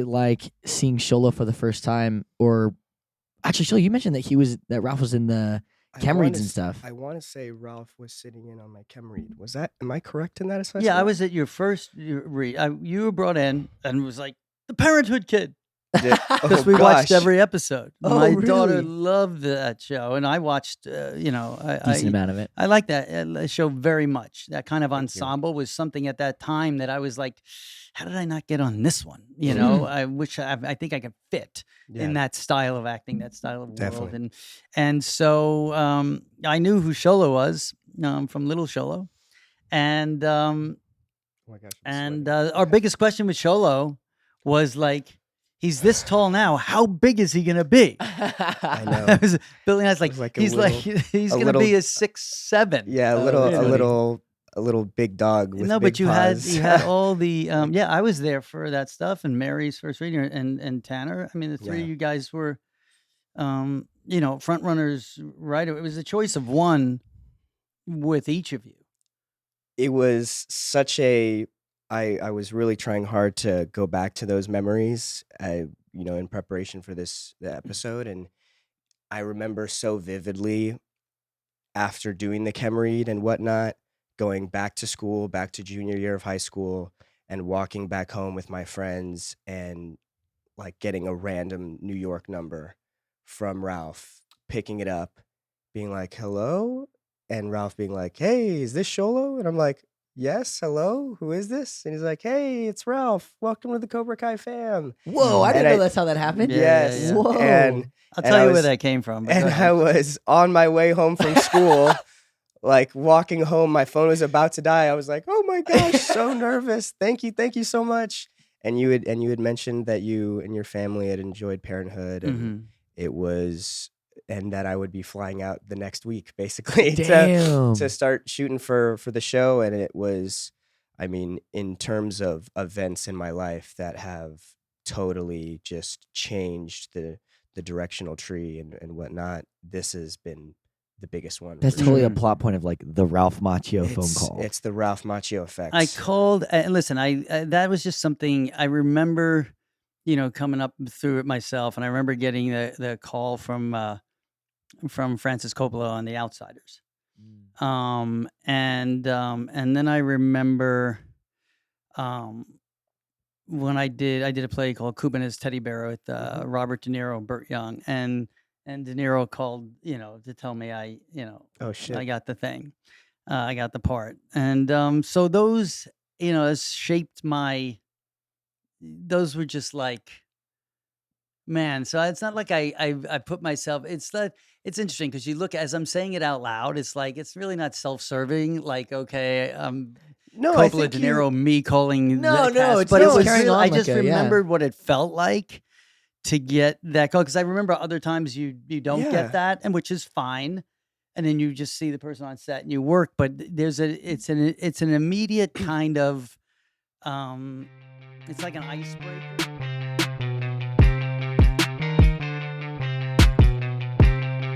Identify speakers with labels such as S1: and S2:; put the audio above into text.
S1: like seeing Xolo for the first time, or actually, Xolo, you mentioned that Ralph was in the chem reads and stuff.
S2: I want to say Ralph was sitting in on my chem read. Am I correct in that assessment?
S3: Yeah, I was at your first read. You were brought in and was like the Parenthood kid. Because we watched every episode. My daughter loved that show, and I watched,
S1: decent amount of it.
S3: I like that show very much. That kind of ensemble was something at that time that I was like, how did I not get on this one? You know, I think I could fit in that style of acting, that style of world. And so I knew who Xolo was from Little Xolo. And oh my gosh, our biggest question with Xolo was like, he's this tall now. How big is he gonna be?
S2: I know.
S3: Billy and I was like he's gonna be a 6'7".
S2: Yeah, a little big dog with big
S3: but you
S2: paws.
S3: had all the I was there for that stuff, and Mary's first reading, and Tanner. I mean, the three of you guys were front runners, right? It was a choice of one with each of you.
S2: It was such a I was really trying hard to go back to those memories, in preparation for the episode. And I remember so vividly after doing the chem read and whatnot, going back to school, back to junior year of high school, and walking back home with my friends and like getting a random New York number from Ralph, picking it up, being like, hello? And Ralph being like, hey, is this Xolo? And I'm like, yes, hello, who is this? And he's like, hey, it's Ralph. Welcome to the Cobra Kai fam.
S1: Whoa, I didn't know that's how that happened.
S2: Yes.
S1: Yeah. Whoa.
S2: And
S3: I'll tell you where that came from.
S2: And I was on my way home from school, like walking home. My phone was about to die. I was like, oh my gosh, so nervous. Thank you so much. And you had mentioned that you and your family had enjoyed Parenthood, and it was... and that I would be flying out the next week, basically, to start shooting for the show. And it was, I mean, in terms of events in my life that have totally just changed the directional tree and whatnot, this has been the biggest one.
S1: That's totally a plot point of like the Ralph Macchio phone call.
S2: It's the Ralph Macchio effect.
S3: I called, and listen, I that was just something I remember, coming up through it myself. And I remember getting the call from Francis Coppola on The Outsiders. And then I remember when I did a play called Cuba and His Teddy Bear with Robert De Niro and Burt Young, and De Niro called to tell me
S2: oh shit,
S3: I got the thing, I got the part. And so those has shaped those were just like, man, so it's not like I put myself. It's interesting because you look, as I'm saying it out loud, it's like it's really not self-serving. Like, okay,
S2: no,
S3: Coppola, De Niro, me calling
S1: no,
S3: cast,
S1: but
S3: it was
S1: carrying
S3: real,
S1: on.
S3: I just remembered what it felt like to get that call, because I remember other times you don't get that, and which is fine, and then you just see the person on set and you work, but it's an immediate kind of it's like an icebreaker.